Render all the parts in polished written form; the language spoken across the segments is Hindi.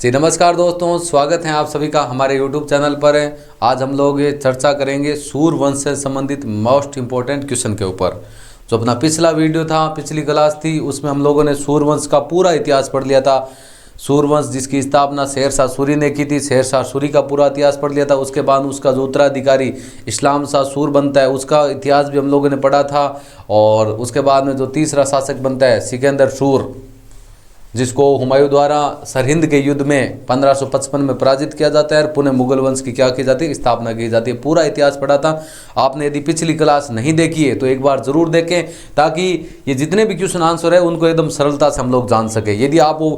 जी नमस्कार दोस्तों, स्वागत है आप सभी का हमारे यूट्यूब चैनल पर। आज हम लोग ये चर्चा करेंगे सूर्यवंश से संबंधित मोस्ट इम्पोर्टेंट क्वेश्चन के ऊपर। जो अपना पिछला वीडियो था, पिछली क्लास थी, उसमें हम लोगों ने सूर्यवंश का पूरा इतिहास पढ़ लिया था। सूर्यवंश जिसकी स्थापना शेरशाह सूरी ने की थी, शेरशाह सूरी का पूरा इतिहास पढ़ लिया था। उसके बाद उसका जो उत्तराधिकारी इस्लाम शाह सूर बनता है, उसका इतिहास भी हम लोगों ने पढ़ा था। और उसके बाद में जो तीसरा शासक बनता है सिकंदर सूर, जिसको हुमायूं द्वारा सरहिंद के युद्ध में 1555 में पराजित किया जाता है। पुनः मुगल वंश की क्या की जाती है, स्थापना की जाती है। पूरा इतिहास पढ़ा था। आपने यदि पिछली क्लास नहीं देखी है तो एक बार जरूर देखें, ताकि ये जितने भी क्वेश्चन आंसर है उनको एकदम सरलता से हम लोग जान सके। यदि आप वो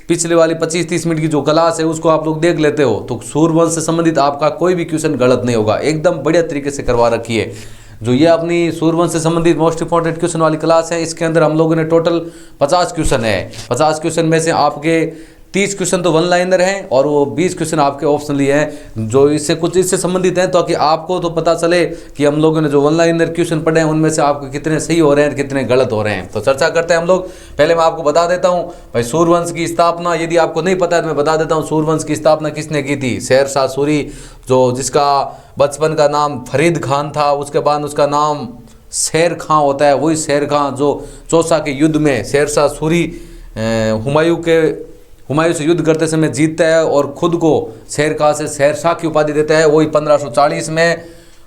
पिछले वाली 25-30 मिनट की जो क्लास है उसको आप लोग देख लेते हो तो सूर्यवंश से संबंधित आपका कोई भी क्वेश्चन गलत नहीं होगा। एकदम बढ़िया तरीके से करवा रखी है। जो ये अपनी सूर्यवंश से संबंधित मोस्ट इंपॉर्टेंट क्वेश्चन वाली क्लास है, इसके अंदर हम लोगों ने टोटल 50 क्वेश्चन है। 50 क्वेश्चन में से आपके 30 क्वेश्चन तो वन लाइनर हैं और वो 20 क्वेश्चन आपके ऑप्शनली हैं, जो इससे संबंधित हैं, ताकि आपको तो पता चले कि हम लोगों ने जो वन लाइनर क्वेश्चन पढ़े हैं उनमें से आपको कितने सही हो रहे हैं, कितने गलत हो रहे हैं। तो चर्चा करते हैं हम लोग। पहले मैं आपको बता देता हूँ भाई, सूर्यवंश की स्थापना यदि आपको नहीं पता है तो मैं बता देता हूँ। सूर्यवंश की स्थापना किसने की थी? शेरशाह सूरी, जो जिसका बचपन का नाम फरीद खान था, उसके बाद उसका नाम शेर खां होता है। वही शेर खां जो चौसा के युद्ध में शेरशाह सूरी हुमायूं से युद्ध करते समय जीतता है और खुद को शेर खां से शेरशाह की उपाधि देता है। वही 1540 में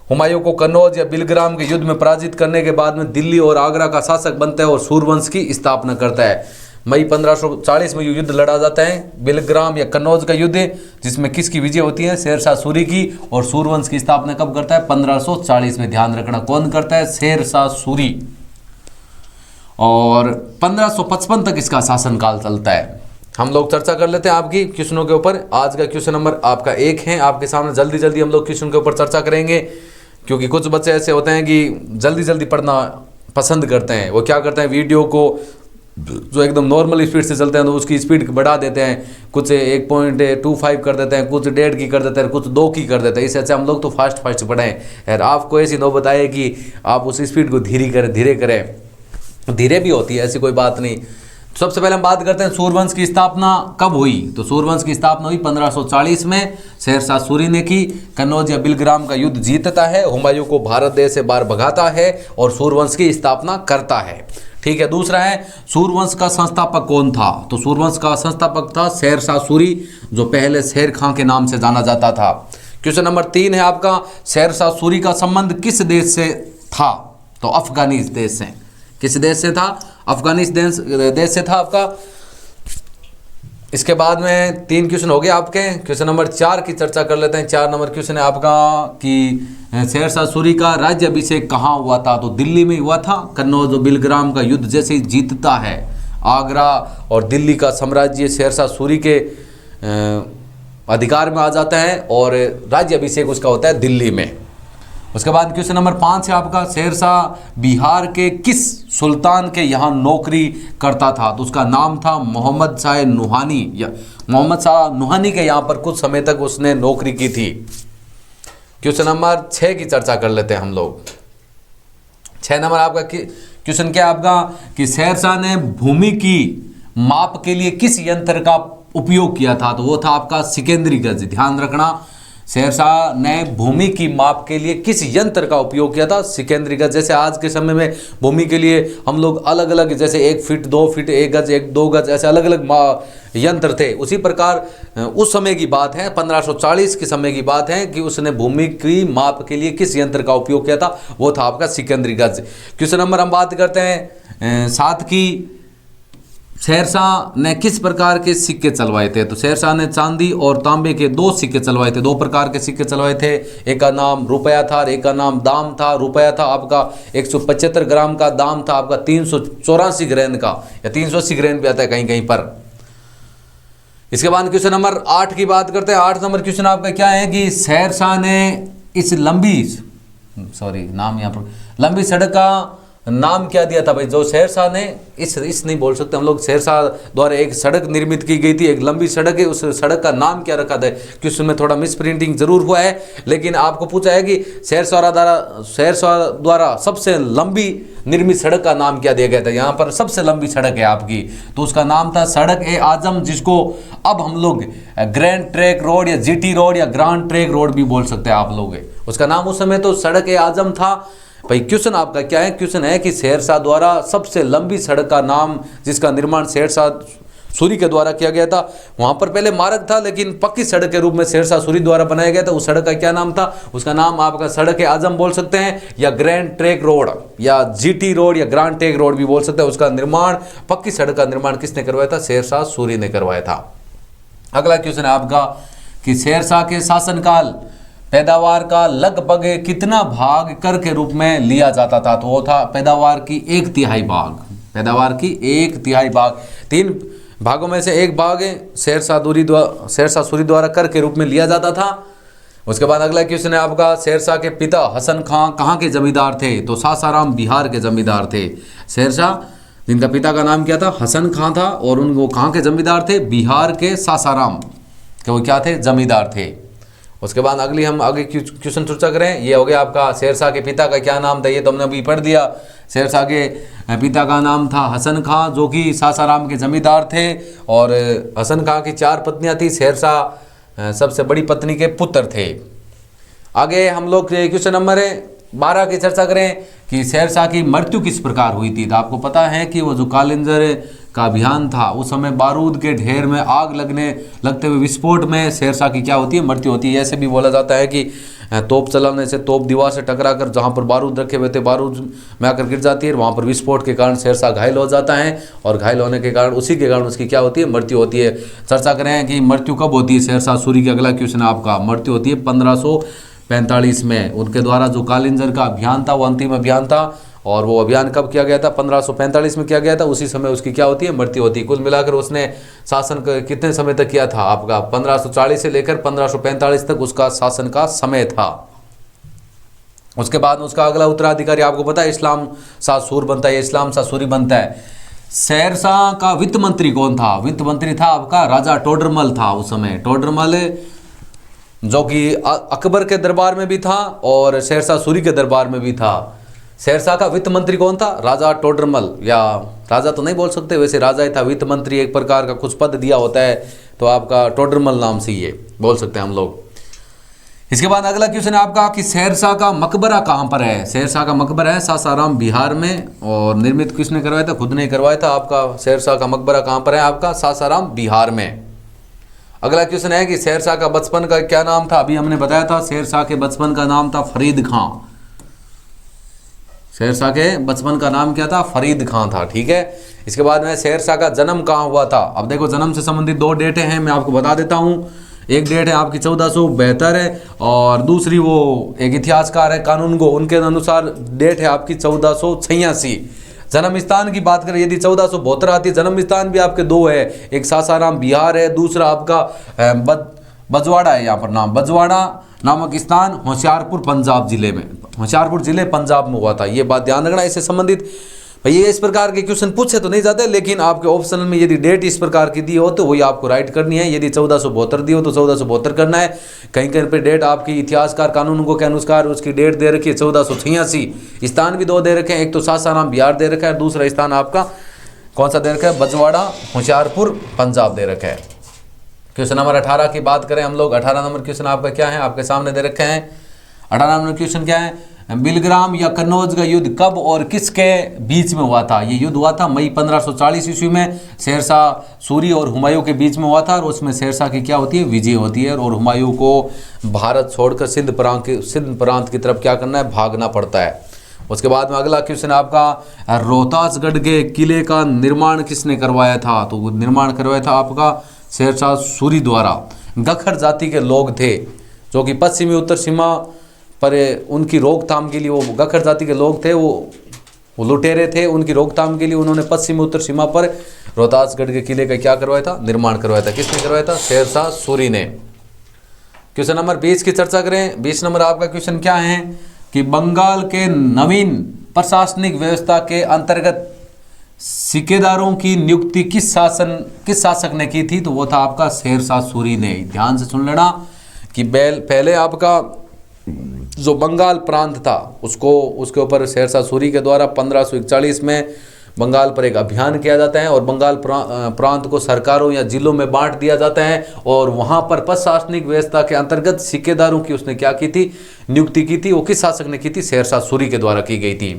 हुमायूं को कन्नौज या बिलग्राम के युद्ध में पराजित करने के बाद में दिल्ली और आगरा का शासक बनता है और सूर्यवंश की स्थापना करता है। मई 1540 में युद्ध लड़ा जाता है, बिलग्राम या कन्नौज का युद्ध, जिसमें किसकी विजय होती है? शेरशाह सूरी की। और सूर्यवंश की स्थापना कब करता है? 1540 में। ध्यान रखना, कौन करता है? शेरशाह सूरी। और 1555 तक इसका शासनकाल चलता है। हम लोग चर्चा कर लेते हैं आपकी क्वेश्चनों के ऊपर। आज का क्वेश्चन नंबर आपका 1 है आपके सामने। जल्दी जल्दी हम लोग क्वेश्चन के ऊपर चर्चा करेंगे, क्योंकि कुछ बच्चे ऐसे होते हैं कि जल्दी जल्दी पढ़ना पसंद करते हैं। वो क्या करते हैं, वीडियो को जो एकदम नॉर्मल स्पीड से चलते हैं तो उसकी स्पीड बढ़ा देते हैं। कुछ 1.25 कर देते हैं, कुछ 1.5 की कर देते हैं, कुछ 2 की कर देते हैं। इससे अच्छा हम लोग तो फास्ट पढ़ें। यार आपको ऐसी नौबत आए कि आप उस स्पीड को धीरे करें। धीरे भी होती है, ऐसी कोई बात नहीं। सबसे पहले हम बात करते हैं सूर्यवंश की स्थापना कब हुई। तो सूर्यवंश की स्थापना हुई 1540 में। शेरशाह सूरी ने की। कन्नौज या बिलग्राम का युद्ध जीतता है, हुमायूं को भारत देश से बाहर भगाता है और सूर्यवंश की स्थापना करता है। ठीक है। दूसरा है, सूर्यवंश का संस्थापक कौन था? तो सूर्यवंश का संस्थापक था शेरशाह सूरी, जो पहले शेर खां के नाम से जाना जाता था। क्वेश्चन नंबर 3 है आपका, शेरशाह सूरी का संबंध किस देश से था? तो अफगानिस्तान देश से। किस देश से था? अफगानिस्तान देश से था आपका। इसके बाद में 3 क्वेश्चन हो गए आपके। क्वेश्चन नंबर 4 की चर्चा कर लेते हैं। 4 नंबर क्वेश्चन है आपका कि शेरशाह सूरी का राज्याभिषेक कहाँ हुआ था? तो दिल्ली में हुआ था। कन्नौज और बिलग्राम का युद्ध जैसे ही जीतता है, आगरा और दिल्ली का साम्राज्य शेरशाह सूरी के अधिकार में आ जाता है और राज्याभिषेक उसका होता है दिल्ली में। उसके बाद क्वेश्चन नंबर 5 है आपका, शेरशाह बिहार के किस सुल्तान के यहाँ नौकरी करता था? तो उसका नाम था मोहम्मद शाह नुहानी, या मोहम्मद शाह नुहानी के यहाँ पर कुछ समय तक उसने नौकरी की थी। क्वेश्चन नंबर 6 की चर्चा कर लेते हैं हम लोग। 6 नंबर आपका क्वेश्चन क्या है आपका कि शेरशाह ने भूमि की माप के लिए किस यंत्र का उपयोग किया था? तो वो था आपका सिकंदरी गज। ध्यान रखना, शेरशाह ने भूमि की माप के लिए किस यंत्र का उपयोग किया था? सिकंदरी गज। जैसे आज के समय में भूमि के लिए हम लोग अलग अलग, जैसे 1 फीट 2 फीट 1 गज 2 गज, ऐसे अलग अलग यंत्र थे। उसी प्रकार उस समय की बात है, 1540 के समय की बात है कि उसने भूमि की माप के लिए किस यंत्र का उपयोग किया था? वो था आपका सिकंदरी गज। क्वेश्चन नंबर हम बात करते हैं 7 की। शेरशाह ने किस प्रकार के सिक्के चलवाए थे? तो शेरशाह ने चांदी और तांबे के 2 सिक्के चलवाए थे। 2 प्रकार के सिक्के चलवाए थे। एक का नाम रुपया था और एक का नाम दाम था। रुपया था आपका 175 ग्राम का, दाम था आपका 384 ग्रैन का, या 380 ग्रैन भी आता है कहीं कहीं पर। इसके बाद क्वेश्चन नंबर 8 की बात करते हैं। 8 नंबर क्वेश्चन आपका क्या है कि शेरशाह ने इस लंबी सड़क का नाम क्या दिया था भाई? जो शेरशाह ने इस नहीं बोल सकते हम लोग, शेरशाह द्वारा एक सड़क निर्मित की गई थी, एक लंबी सड़क है, उस सड़क का नाम क्या रखा था? क्वेश्चन में थोड़ा मिस प्रिंटिंग जरूर हुआ है, लेकिन आपको पूछा है कि शेरशाह द्वारा सबसे लंबी निर्मित सड़क का नाम क्या दिया गया था? यहाँ पर सबसे लंबी सड़क है आपकी, तो उसका नाम था सड़क ए आजम, जिसको अब हम लोग ग्रैंड ट्रैक रोड या जीटी रोड या ग्रांड ट्रैक रोड भी बोल सकते हैं आप लोग। उसका नाम उस समय तो सड़क ए आजम था। भाई क्वेश्चन आपका क्या है? क्वेश्चन है कि शेरशाह द्वारा सबसे लंबी सड़क का नाम, जिसका निर्माण शेरशाह सूरी के द्वारा किया गया था। वहां पर पहले मार्ग था, लेकिन पक्की सड़क के रूप में शेरशाह सूरी द्वारा बनाया गया था। उस सड़क का क्या नाम था? उसका नाम आपका सड़क आजम बोल सकते हैं, या ग्रैंड ट्रैक रोड या जीटी रोड या ग्रांड ट्रैक रोड भी बोल सकते हैं। उसका निर्माण, पक्की सड़क का निर्माण किसने करवाया था? शेरशाह सूरी ने करवाया था। अगला क्वेश्चन है आपका कि शेरशाह के शासनकाल पैदावार का लगभग कितना भाग कर के रूप में लिया जाता था? तो वो था पैदावार की 1/3 भाग। पैदावार की 1/3 भाग, 3 भागों में से एक भाग शेरशाह सूरी द्वारा कर के रूप में लिया जाता था। उसके बाद अगला क्वेश्चन है आपका, शेरशाह के पिता हसन खां कहाँ के जमींदार थे? तो सासाराम बिहार के जमींदार थे। शेरशाह जिनका पिता का नाम क्या था? हसन खां था, और उनको कहाँ के जमींदार थे? बिहार के सासाराम के वो क्या थे? जमींदार थे। उसके बाद अगली हम आगे क्वेश्चन चर्चा करें, ये हो गया आपका शेरशाह के पिता का क्या नाम था? ये तो हमने अभी पढ़ दिया। शेरशाह के पिता का नाम था हसन खां, जो कि सासाराम के जमींदार थे, और हसन खां की 4 पत्नियां थी। शेरशाह सबसे बड़ी पत्नी के पुत्र थे। आगे हम लोग क्वेश्चन नंबर 12 की चर्चा करें कि शेरशाह की मृत्यु किस प्रकार हुई थी। तो आपको पता है कि वो जो कालिंजर का अभियान था, उस समय बारूद के ढेर में आग लगते हुए विस्फोट में शेरशाह की क्या होती है? मृत्यु होती है। ऐसे भी बोला जाता है कि तोप चलाने से, तोप दीवार से टकराकर जहाँ पर बारूद रखे हुए थे, बारूद में आकर गिर जाती है, वहाँ पर विस्फोट के कारण शेरशाह घायल हो जाता है, और घायल होने के कारण उसी के कारण उसकी क्या होती है? मृत्यु होती है। चर्चा करें कि मृत्यु कब होती है शेरशाह सूरी की। अगला क्वेश्चन आपका, मृत्यु होती है 1545 में। उनके द्वारा जो कालिंजर का अभियान था वो अंतिम अभियान था, और वो अभियान कब किया गया था? 1545 में किया गया था। उसी समय उसकी क्या होती है? मृत्यु होती है। कुल मिलाकर उसने शासन कितने समय तक किया था? आपका 1540 से लेकर 1545 तक उसका शासन का समय था। उसके बाद उसका अगला उत्तराधिकारी आपको पता है इस्लाम शाह सूर बनता है, इस्लाम शाह सूरी बनता है। शेरशाह का वित्त मंत्री कौन था? वित्त मंत्री था आपका राजा टोडरमल था उस समय। टोडरमल जो कि अकबर के दरबार में भी था और शेरशाह सूरी के दरबार में भी था। शेरशाह का वित्त मंत्री कौन था? राजा टोडरमल, या राजा तो नहीं बोल सकते, वैसे राजा ही था। वित्त मंत्री एक प्रकार का कुछ पद दिया होता है, तो आपका टोडरमल नाम से ये बोल सकते हैं हम लोग। इसके बाद अगला क्वेश्चन है आपका कि शेरशाह का मकबरा कहाँ पर है? शेरशाह का मकबरा है सासाराम बिहार में, और निर्मित किसने करवाया था? खुद ने करवाया था। आपका शेरशाह का मकबरा कहाँ पर है? आपका सासाराम बिहार में। अगला क्वेश्चन है कि शेरशाह का बचपन का क्या नाम था? अभी हमने बताया था शेरशाह के बचपन का नाम था फरीद खां। शेरशाह के बचपन का नाम क्या था? फरीद खां था। ठीक है। इसके बाद में शेरशाह का जन्म कहाँ हुआ था? अब देखो, जन्म से संबंधित 2 डेटें हैं, मैं आपको बता देता हूँ। एक डेट है आपकी 1472 है, और दूसरी वो एक इतिहासकार है कानूनगो, उनके अनुसार डेट है आपकी 1486। जन्म स्थान की बात करें यदि 1472 आती है, जन्म स्थान भी आपके 2 है, एक सासाराम बिहार है, दूसरा आपका बजवाड़ा है। यहाँ पर नाम बजवाड़ा नामक स्थान होशियारपुर पंजाब जिले में, होशियारपुर जिले पंजाब में हुआ था। ये बात ध्यान रखना। इससे संबंधित भैया इस प्रकार के क्वेश्चन पूछे तो नहीं जाते, लेकिन आपके ऑप्शन में यदि डेट इस प्रकार की दी हो तो वही आपको राइट करनी है। यदि 1472 दी हो तो 1472 करना है। कहीं कहीं पे डेट आपकी इतिहासकार कानूनगो के अनुसार उसकी डेट दे रखी है 1486। स्थान भी 2 दे रखे हैं, एक तो सासाराम बिहार दे रखा है, दूसरा स्थान आपका कौन सा दे रखा है? बजवाड़ा होशियारपुर पंजाब दे रखा है। क्वेश्चन नंबर 18 की बात करें हम लोग। 18 नंबर क्वेश्चन आपका क्या है? आपके सामने दे रखे हैं। 18 नंबर क्वेश्चन क्या है? बिलग्राम या कन्नौज का युद्ध कब और किसके बीच में हुआ था? ये युद्ध हुआ था मई 1540 ईस्वी में, शेरशाह सूरी और हुमायूं के बीच में हुआ था, और उसमें शेरशाह की क्या होती है? विजय होती है, और हुमायूं को भारत छोड़कर सिंध प्रांत की तरफ क्या करना है? भागना पड़ता है। उसके बाद में अगला क्वेश्चन आपका, रोहतासगढ़ के किले का निर्माण किसने करवाया था? तो निर्माण करवाया था आपका शेरशाह सूरी द्वारा। गखर जाति के लोग थे जो कि पश्चिमी उत्तर सीमा पर उनकी रोकथाम के लिए, वो गखर जाति के लोग थे, वो लुटेरे थे, उनकी रोकथाम के लिए उन्होंने पश्चिमी उत्तर सीमा पर रोहतासगढ़ के किले का क्या करवाया था? निर्माण करवाया था। किसने करवाया था? शेरशाह सूरी ने। क्वेश्चन नंबर 20 की चर्चा करें। 20 नंबर आपका क्वेश्चन क्या है कि बंगाल के नवीन प्रशासनिक व्यवस्था के अंतर्गत सिक्केदारों की नियुक्ति किस शासक ने की थी? तो वो था आपका शेरशाह सूरी ने। ध्यान से सुन लेना कि पहले आपका जो बंगाल प्रांत था उसके ऊपर शेरशाह सूरी के द्वारा 1541 में बंगाल पर एक अभियान किया जाता है और बंगाल प्रांत को सरकारों या जिलों में बांट दिया जाता है और वहां पर प्रशासनिक व्यवस्था के अंतर्गत सिक्केदारों की उसने क्या की थी? नियुक्ति की थी। वो किस शासक ने की थी? शेरशाह सूरी के द्वारा की गई थी।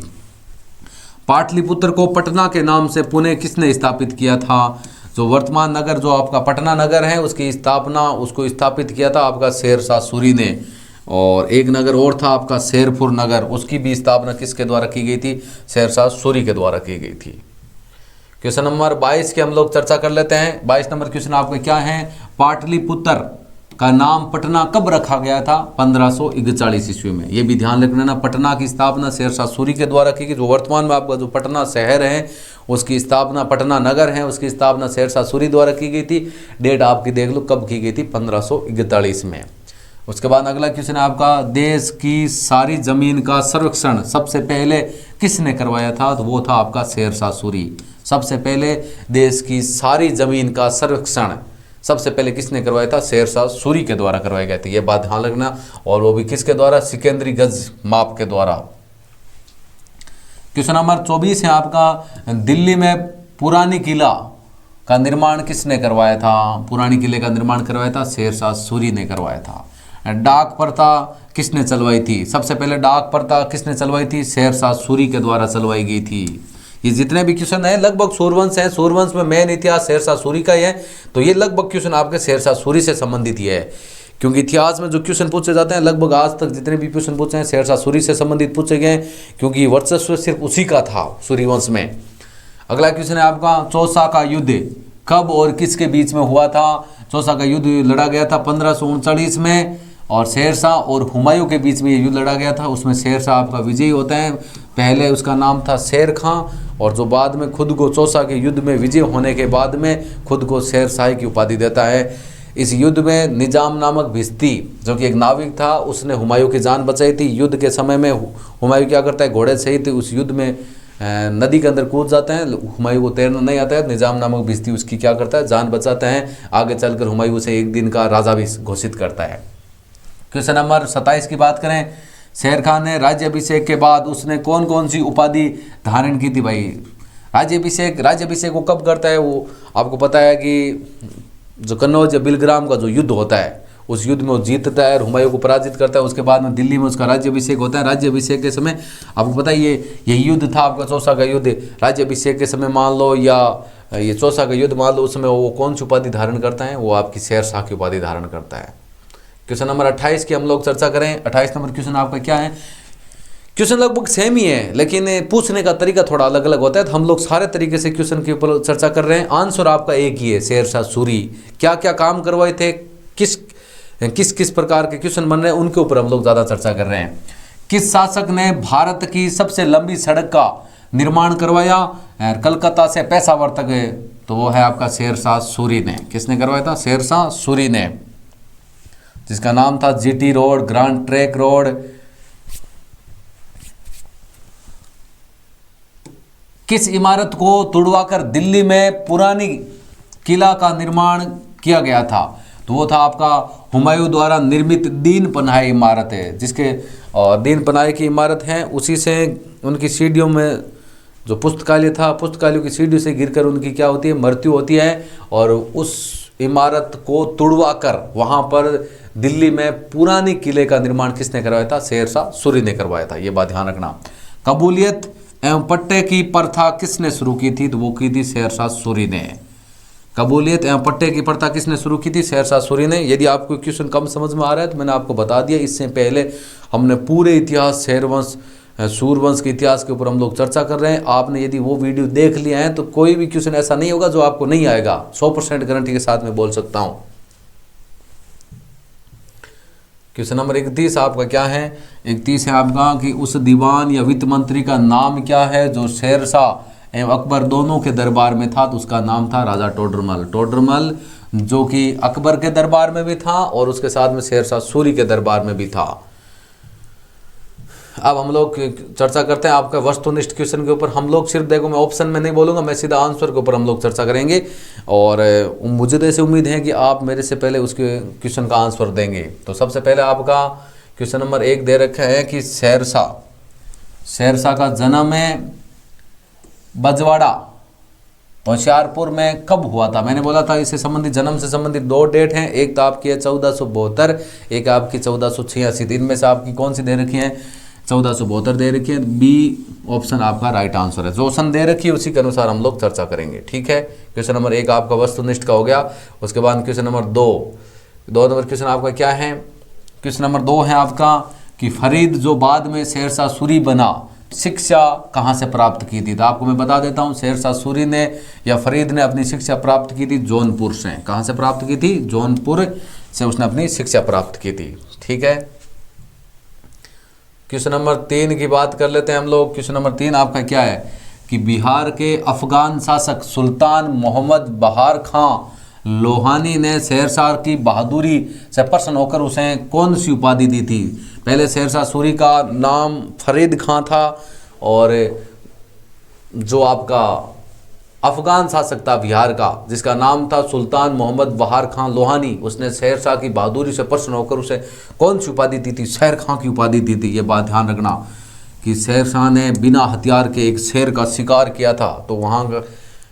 पाटलिपुत्र को पटना के नाम से पुणे किसने स्थापित किया था? जो वर्तमान नगर जो आपका पटना नगर है उसकी उसको स्थापित किया था आपका शेरशाह सूरी ने। और एक नगर और था आपका शेरपुर नगर, उसकी भी स्थापना किसके द्वारा की गई थी? शेरशाह सूरी के द्वारा की गई थी। क्वेश्चन नंबर 22 की हम लोग चर्चा कर लेते हैं। 22 नंबर क्वेश्चन आपका क्या है? पाटलिपुत्र का नाम पटना कब रखा गया था? 1541 ईस्वी में। ये भी ध्यान रख लेना, पटना की स्थापना शेरशाह सूरी के द्वारा की गई। जो वर्तमान में आपका जो पटना शहर है उसकी स्थापना, पटना नगर है उसकी स्थापना शेरशाह सूरी द्वारा की गई थी। डेट आपकी देख लो कब की गई थी? 1541 में। उसके बाद अगला क्वेश्चन है आपका, देश की सारी जमीन का सर्वेक्षण सबसे पहले किसने करवाया था? तो वो था आपका शेरशाह सूरी। सबसे पहले देश की सारी जमीन का सर्वेक्षण सबसे पहले किसने करवाया था? शेरशाह सूरी के द्वारा करवाया गया था। ये बात ध्यान रखना। और वो भी किसके द्वारा? सिकंदरी गज माप के द्वारा। क्वेश्चन नंबर 24 है आपका, दिल्ली में पुरानी किला का निर्माण किसने करवाया था? पुरानी किले का निर्माण करवाया था शेरशाह सूरी ने करवाया था। डाक प्रथा किसने चलवाई थी? सबसे पहले डाक प्रथा किसने चलवाई थी? शेरशाह सूरी के द्वारा चलवाई गई थी। ये जितने भी क्वेश्चन हैं लगभग सूर्यवंश हैं। सूर्यवंश में मेन इतिहास शेरशाह सूरी का ही है, तो ये लगभग क्वेश्चन आपके शेरशाह सूरी से संबंधित ही है। क्योंकि इतिहास में जो क्वेश्चन पूछे जाते हैं लगभग आज तक जितने भी क्वेश्चन पूछे हैं शेरशाह सूरी से संबंधित पूछे गए, क्योंकि वर्चस्व सिर्फ उसी का था सूर्यवंश में। अगला क्वेश्चन है आपका, चौसा का युद्ध कब और किसके बीच में हुआ था? चौसा का युद्ध लड़ा गया था 1539 में और शेरशाह और हुमायूं के बीच में ये युद्ध लड़ा गया था। उसमें शेरशाह आपका विजयी होता है। पहले उसका नाम था शेर खां और जो बाद में खुद को चौसा के युद्ध में विजय होने के बाद में खुद को शेरशाह की उपाधि देता है। इस युद्ध में निजाम नामक भिश्ती जो कि एक नाविक था उसने हुमायूं की जान बचाई थी। युद्ध के समय में हुमायूं क्या करता है? घोड़े सहित उस युद्ध में नदी के अंदर कूद जाते हैं। हुमायूं को तैरना नहीं आता है। निजाम नामक भिश्ती उसकी क्या करता है? जान बचाता है। आगे चलकर हुमायूं उसे एक दिन का राजा भी घोषित करता है। क्वेश्चन नंबर 27 की बात करें, शेर खान ने राज्याभिषेक के बाद उसने कौन कौन सी उपाधि धारण की थी? भाई राज्याभिषेक वो कब करता है? वो आपको पता है कि जो कन्नौज या बिलग्राम का जो युद्ध होता है उस युद्ध में वो जीतता है और हुमायूं को पराजित करता है। उसके बाद में दिल्ली में उसका राज्याभिषेक होता है। राज्याभिषेक के समय आपको पता है यही युद्ध था आपका चौसा का युद्ध। राज्याभिषेक के समय मान लो या ये चौसा का युद्ध मान लो, उस समय वो कौन सी उपाधि धारण करता है? वो आपकी शेरशाह की उपाधि धारण करता है। क्वेश्चन नंबर 28 की हम लोग चर्चा करें। 28 नंबर क्वेश्चन आपका क्या है? क्वेश्चन लगभग सेम ही है लेकिन पूछने का तरीका थोड़ा अलग अलग होता है, तो हम लोग सारे तरीके से क्वेश्चन के ऊपर चर्चा कर रहे हैं। आंसर आपका एक ही है, शेरशाह सूरी। क्या क्या काम करवाए थे, किस किस प्रकार के क्वेश्चन बन रहे हैं उनके ऊपर हम लोग ज़्यादा चर्चा कर रहे हैं। किस शासक ने भारत की सबसे लंबी सड़क का निर्माण करवाया कलकत्ता से पेशावर तक? तो वो है आपका शेरशाह सूरी ने। किसने करवाया था? शेरशाह सूरी ने, जिसका नाम था GT road, grand trunk road. किस इमारत को तुड़वाकर दिल्ली में पुरानी किला का निर्माण किया गया था? तो वो था आपका हुमायूं द्वारा निर्मित दीन पनाहे इमारत है, जिसके और दीन पनाहे की इमारत है। उसी से उनकी सीढ़ियों में जो पुस्तकालय था, पुस्तकालयों की सीढ़ियों से गिरकर उनकी क्या होती है? मृत्यु होती है। और उस इमारत को तुड़वा कर वहाँ पर दिल्ली में पुरानी किले का निर्माण किसने करवाया था? शेरशाह सूरी ने करवाया था। ये बात ध्यान रखना। कबूलियत एवं पट्टे की प्रथा किसने शुरू की थी? तो वो की थी शेरशाह सूरी ने। कबूलियत एवं पट्टे की प्रथा किसने शुरू की थी? शेरशाह सूरी ने। यदि आपको क्वेश्चन कम समझ में आ रहा है तो मैंने आपको बता दिया। इससे पहले हमने पूरे इतिहास सूरवंश के इतिहास के ऊपर हम लोग चर्चा कर रहे हैं। आपने यदि वो वीडियो देख लिया है तो कोई भी क्वेश्चन ऐसा नहीं होगा जो आपको नहीं आएगा। 100% गारंटी के साथ में बोल सकता हूँ। क्वेश्चन नंबर 31 आपका क्या है? 31 है आपका कि उस दीवान या वित्त मंत्री का नाम क्या है जो शेरशाह एवं अकबर दोनों के दरबार में था? तो उसका नाम था राजा टोडरमल। टोडरमल जो कि अकबर के दरबार में भी था और उसके साथ में शेरशाह सूरी के दरबार में भी था। अब हम लोग चर्चा करते हैं आपका वस्तुनिष्ठ क्वेश्चन के ऊपर। हम लोग सिर्फ देखो, मैं ऑप्शन में नहीं बोलूँगा, मैं सीधा आंसर के ऊपर हम लोग चर्चा करेंगे। और मुझे तो ऐसे उम्मीद है कि आप मेरे से पहले उसके क्वेश्चन का आंसर देंगे। तो सबसे पहले आपका क्वेश्चन नंबर 1 दे रखा है कि शेरशाह का जन्म है बजवाड़ा होशियारपुर में कब हुआ था। मैंने बोला था इससे संबंधित, जन्म से संबंधित 2 डेट हैं, एक तो आपकी है 1472, एक आपकी 1486। इनमें से आपकी कौन सी दे रखी है? 1472 दे रखी है। बी ऑप्शन आपका राइट आंसर है। जो ऑप्शन दे रखी है उसी के अनुसार हम लोग चर्चा करेंगे, ठीक है। क्वेश्चन नंबर 1 आपका वस्तुनिष्ठ का हो गया। उसके बाद क्वेश्चन नंबर 2 नंबर क्वेश्चन आपका क्या है? क्वेश्चन नंबर 2 है आपका कि फरीद जो बाद में शेरशाह सूरी बना, शिक्षा कहाँ से प्राप्त की थी। तो आपको मैं बता देता हूँ, शेरशाह सूरी ने या फरीद ने अपनी शिक्षा प्राप्त की थी जौनपुर से। कहाँ से प्राप्त की थी? जौनपुर से उसने अपनी शिक्षा प्राप्त की थी, ठीक है। क्वेश्चन नंबर 3 की बात कर लेते हैं हम लोग। क्वेश्चन नंबर 3 आपका क्या है कि बिहार के अफगान शासक सुल्तान मोहम्मद बहार खां लोहानी ने शेरशाह की बहादुरी से प्रसन्न होकर उसे कौन सी उपाधि दी थी। पहले शेरशाह सूरी का नाम फरीद खां था, और जो आपका अफगान शासक था बिहार का, जिसका नाम था सुल्तान मोहम्मद बहार खां लोहानी, उसने शेरशाह की बहादुरी से प्रसन्न होकर उसे कौन सी उपाधि दी थी? शेर खां की उपाधि दी थी। ये बात ध्यान रखना कि शेरशाह ने बिना हथियार के एक शेर का शिकार किया था, तो वहाँ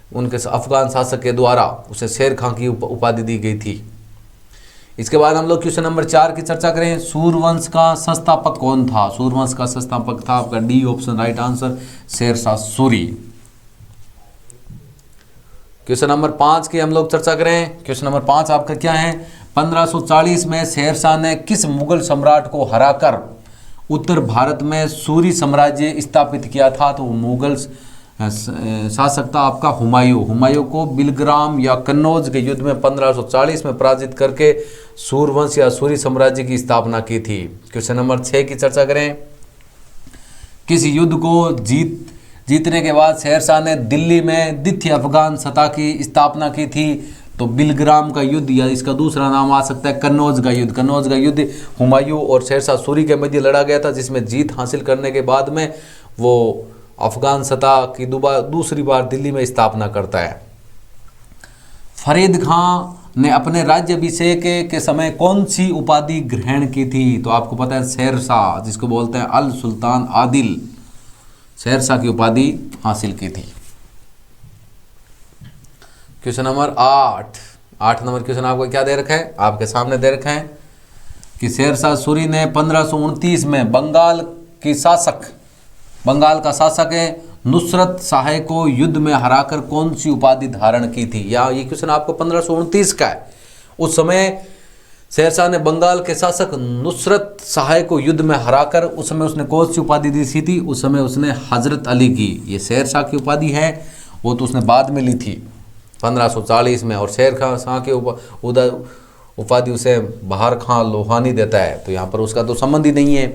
उनके अफगान शासक के द्वारा उसे शेर खां की उपाधि दी गई थी। इसके बाद हम लोग क्वेश्चन नंबर 4 की चर्चा करें। सूर्यवंश का संस्थापक कौन था? सूर्यवंश का संस्थापक था आपका D option right answer, Sher Shah Suri. Question number 5 की हम लोग चर्चा करें। क्वेश्चन नंबर 5 आपका क्या है? 1540 में शेरशाह ने किस मुगल सम्राट को हराकर उत्तर भारत में सूरी साम्राज्य स्थापित किया था? तो मुगल शासक था आपका हुमायूं को बिलग्राम या कन्नौज के युद्ध में 1540 में पराजित करके सूर्यवंश या सूरी साम्राज्य की स्थापना की थी। क्वेश्चन नंबर 6 की चर्चा करें। किस युद्ध को जीतने के बाद शेरशाह ने दिल्ली में द्वितीय अफगान सत्ता की स्थापना की थी? तो बिलग्राम का युद्ध, या इसका दूसरा नाम आ सकता है कन्नौज का युद्ध। कन्नौज का युद्ध हुमायूं और शेरशाह सूरी के मध्य लड़ा गया था, जिसमें जीत हासिल करने के बाद में वो अफगान सत्ता की दूसरी बार दिल्ली में स्थापना करता है। फरीद खां ने अपने राज्याभिषेक के समय कौन सी उपाधि ग्रहण की थी? तो आपको पता है शेरशाह, जिसको बोलते हैं अल सुल्तान आदिल, शेरशाह की उपाधि हासिल की थी। क्वेश्चन नंबर 8 नंबर क्वेश्चन आपको क्या दे रखा है? आपके सामने दे रखा है कि शेरशाह सूरी ने 1529 में बंगाल का शासक है नुसरत शाह को युद्ध में हराकर कौन सी उपाधि धारण की थी? या ये क्वेश्चन आपको 1529 का है। उस समय शेरशाह ने बंगाल के शासक नुसरत शाह को युद्ध में हराकर उस समय उसने कौन सी उपाधि दी थी? उस समय उसने हजरत अली की, ये शेरशाह की उपाधि है, वो तो उसने बाद में ली थी 1540 में। और शेरशाह की उपाधि उसे बहार खां लोहानी देता है, तो यहाँ पर उसका तो संबंध ही नहीं है।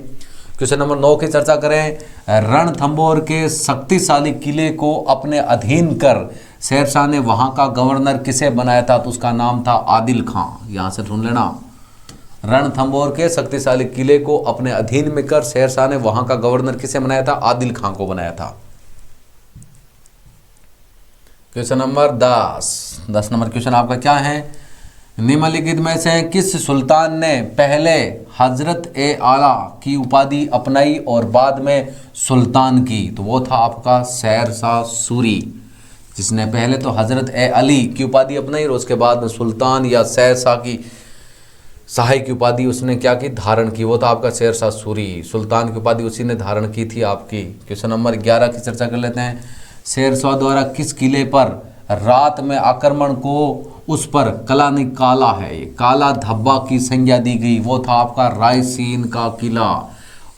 क्वेश्चन नंबर 9 की चर्चा करें। रणथंभौर के शक्तिशाली किले को अपने अधीन कर शेरशाह ने वहां का गवर्नर किसे बनाया था? तो उसका नाम था आदिल खां। यहां से सुन लेना, रणथंभौर के शक्तिशाली किले को अपने अधीन में कर शेरशाह ने वहां का गवर्नर किसे बनाया था? आदिल खां को बनाया था। क्वेश्चन नंबर 10 नंबर क्वेश्चन आपका क्या है? निम्नलिखित में से किस सुल्तान ने पहले हजरत ए आला की उपाधि अपनाई और बाद में सुल्तान की? तो वो था आपका शेरशाह सूरी, जिसने पहले तो हजरत ए अली की उपाधि अपनाई और उसके बाद में सुल्तान या शेरशाह की उपाधि उसने क्या की? धारण की। वो था आपका शेरशाह सूरी। सुल्तान की उपाधि उसी ने धारण की थी आपकी। क्वेश्चन नंबर 11 की चर्चा कर लेते हैं। शेरशाह द्वारा किस किले पर रात में आक्रमण को उस पर कला निकाला है, काला धब्बा की संज्ञा दी गई? वो था आपका रायसीन का किला।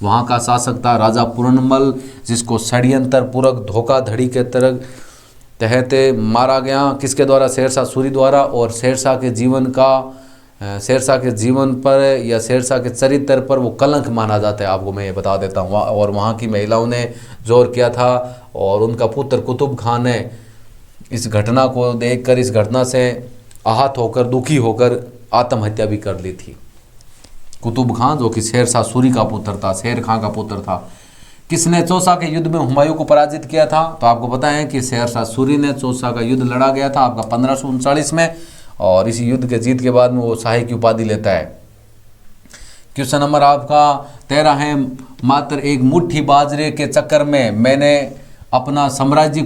वहाँ का शासक था राजा पूर्णमल, जिसको षड्यंत्र पूर्वक धोखाधड़ी के तहत मारा गया। किसके द्वारा? शेरशाह सूरी द्वारा। और शेरशाह के जीवन पर या शेरशाह के चरित्र पर वो कलंक माना जाता है, आपको मैं ये बता देता हूँ। और वहाँ की महिलाओं ने जोर किया था, और उनका पुत्र कुतुब खान ने इस घटना को देखकर, इस घटना से आहत होकर, दुखी होकर आत्महत्या भी कर ली थी। कुतुब खान जो कि शेरशाह सूरी का पुत्र था, शेर खां का पुत्र था, किसने चौसा के युद्ध में हुमायूं को पराजित किया था? तो आपको पता है कि शेरशाह सूरी ने चौसा का युद्ध लड़ा गया था आपका 1539 में, और इसी युद्ध के जीत के बाद में वो शाही की उपाधि लेता है। क्वेश्चन नंबर आपका 13 है, मात्र एक मुट्ठी बाजरे के चक्कर में मैंने अपना साम्राज्य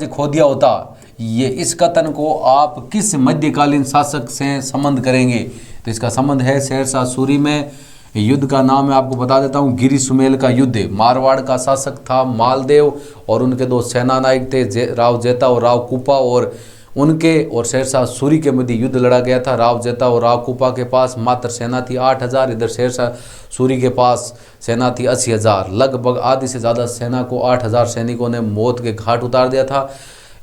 खो दिया होता, ये इस कथन को आप किस मध्यकालीन शासक से संबंध करेंगे? तो इसका संबंध है शेरशाह सूरी में। युद्ध का नाम मैं आपको बता देता हूँ, गिरी सुमेल का युद्ध। मारवाड़ का शासक था मालदेव और उनके दो सेना नायक थे राव जेता और राव कुपा, और उनके और शेरशाह सूरी के मध्य युद्ध लड़ा गया था। राव जेता और राव कुपा के पास मात्र सेना थी 8000, इधर शेरशाह सूरी के पास सेना थी 80,000। लगभग आधी से ज़्यादा सेना को 8000 सैनिकों ने मौत के घाट उतार दिया था।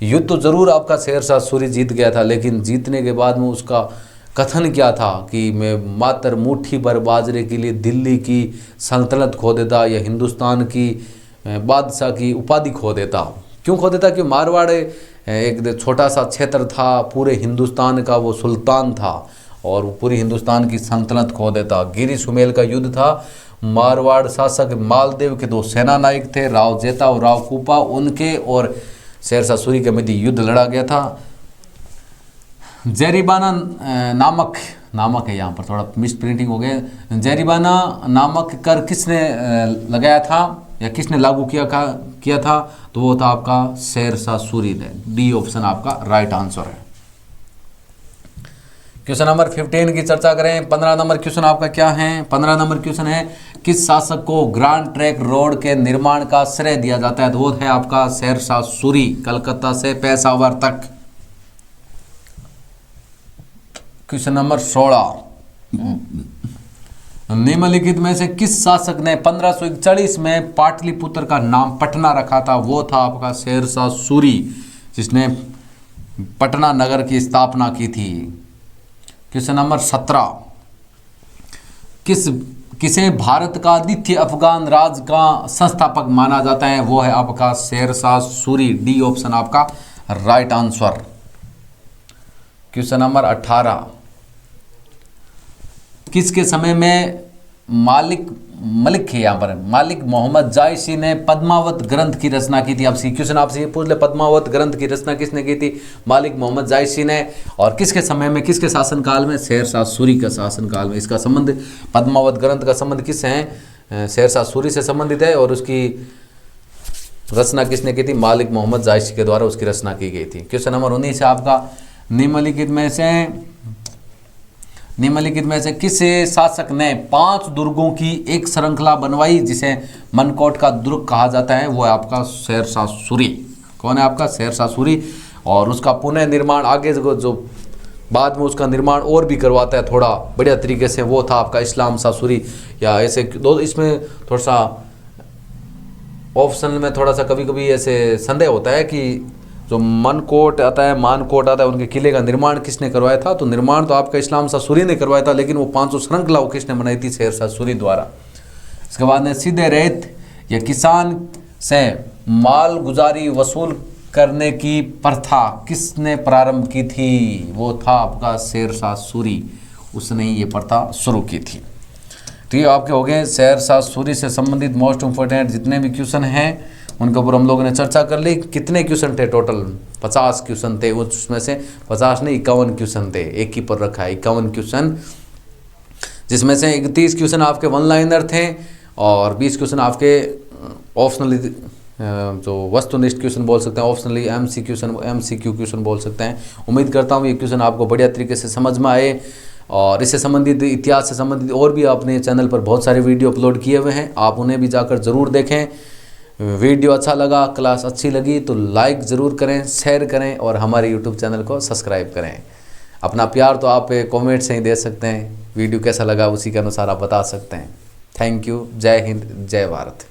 युद्ध तो ज़रूर आपका शेरशाह सूरी जीत गया था, लेकिन जीतने के बाद में उसका कथन क्या था कि मैं मात्र मुट्ठी भर बाजरे के लिए दिल्ली की सल्तनत खो देता या हिंदुस्तान की बादशाह की उपाधि खो देता। क्यों खो देता? कि मारवाड़ एक छोटा सा क्षेत्र था, पूरे हिंदुस्तान का वो सुल्तान था और वो पूरी हिंदुस्तान की सल्तनत खो देता। गिरी सुमेल का युद्ध था। मारवाड़ शासक मालदेव के दो सेना नायक थे राव जेता और राव कुपा, उनके और शेरशाह सूरी के मध्य युद्ध लड़ा गया था। जरीबाना नामक है, यहाँ पर थोड़ा मिस प्रिंटिंग हो गया। जरीबाना नामक कर किसने लगाया था या किसने लागू किया था? तो वो था आपका शेरशाह सूरी ने। डी ऑप्शन आपका राइट आंसर है। क्वेश्चन नंबर 15 की चर्चा करें। 15 नंबर क्वेश्चन आपका क्या है? 15 नंबर क्वेश्चन है, किस शासक को ग्रांड ट्रैंक रोड के निर्माण का श्रेय दिया जाता है? तो वो है आपका शेरशाह सूरी, कलकत्ता से पेशावर तक। क्वेश्चन नंबर 16, निम्नलिखित में से किस शासक ने 1541 में पाटलिपुत्र का नाम पटना रखा था? वो था आपका शेरशाह सूरी, जिसने पटना नगर की स्थापना की थी। क्वेश्चन नंबर 17, किसे भारत का द्वितीय अफगान राज का संस्थापक माना जाता है? वो है आपका शेरशाह सूरी। डी ऑप्शन आपका राइट आंसर। क्वेश्चन नंबर 18, किसके समय में मलिक है, यहाँ पर मालिक मोहम्मद जायसी ने पद्मावत ग्रंथ की रचना की थी? आपसे क्वेश्चन आपसे ये पूछ ले, पद्मावत ग्रंथ की रचना किसने की थी? मालिक मोहम्मद जायसी ने। और किसके समय में, किसके शासनकाल में? शेरशाह सूरी का शासनकाल में। इसका संबंध, पद्मावत ग्रंथ का संबंध किससे है? शेरशाह सूरी से संबंधित है, और उसकी रचना किसने की थी? मालिक मोहम्मद जायसी के द्वारा उसकी रचना की गई थी। क्वेश्चन नंबर 19 है आपका, निम्नलिखित में से किस शासक ने 5 दुर्गों की एक श्रृंखला बनवाई, जिसे मनकोट का दुर्ग कहा जाता है? वो है आपका शेरशाह सूरी। कौन है आपका? शेरशाह सूरी। और उसका पुनः निर्माण आगे जो बाद में उसका निर्माण और भी करवाता है थोड़ा बढ़िया तरीके से, वो था आपका इस्लाम शाह सूरी। या ऐसे दो, इसमें थोड़ा सा ऑप्शन में थोड़ा सा कभी कभी ऐसे संदेह होता है कि जो मानकोट आता है उनके किले का निर्माण किसने करवाया था? तो निर्माण तो आपका इस्लाम शाह सूरी ने करवाया था, लेकिन वो 500 श्रृंखला वो किसने बनाई थी? शेरशाह सूरी द्वारा। इसके बाद में सीधे रेत या किसान से माल गुजारी वसूल करने की प्रथा किसने प्रारंभ की थी? वो था आपका शेरशाह सूरी, उसने ही ये प्रथा शुरू की थी। तो ये आपके हो गए शेरशाह सूरी से संबंधित मोस्ट इंपोर्टेंट जितने भी क्वेश्चन हैं उनके ऊपर हम लोगों ने चर्चा कर ली। कितने क्वेश्चन थे टोटल? 50 क्वेश्चन थे, उसमें से 50 नहीं 51 क्वेश्चन थे, एक ही पर रखा है 51 क्वेश्चन, जिसमें से 31 क्वेश्चन आपके वन लाइनर थे और 20 क्वेश्चन आपके ऑप्शनली जो वस्तुनिष्ठ क्वेश्चन बोल सकते हैं, ऑप्शनली MCQ क्वेश्चन बोल सकते हैं। उम्मीद करता हूँ ये क्वेश्चन आपको बढ़िया तरीके से समझ में आए। और इससे संबंधित, इतिहास से संबंधित और भी आपने चैनल पर बहुत सारे वीडियो अपलोड किए हुए हैं, आप उन्हें भी जाकर ज़रूर देखें। वीडियो अच्छा लगा, क्लास अच्छी लगी तो लाइक ज़रूर करें, शेयर करें और हमारे यूट्यूब चैनल को सब्सक्राइब करें। अपना प्यार तो आप कमेंट से ही दे सकते हैं, वीडियो कैसा लगा उसी के अनुसार आप बता सकते हैं। Thank you. जय हिंद, जय भारत।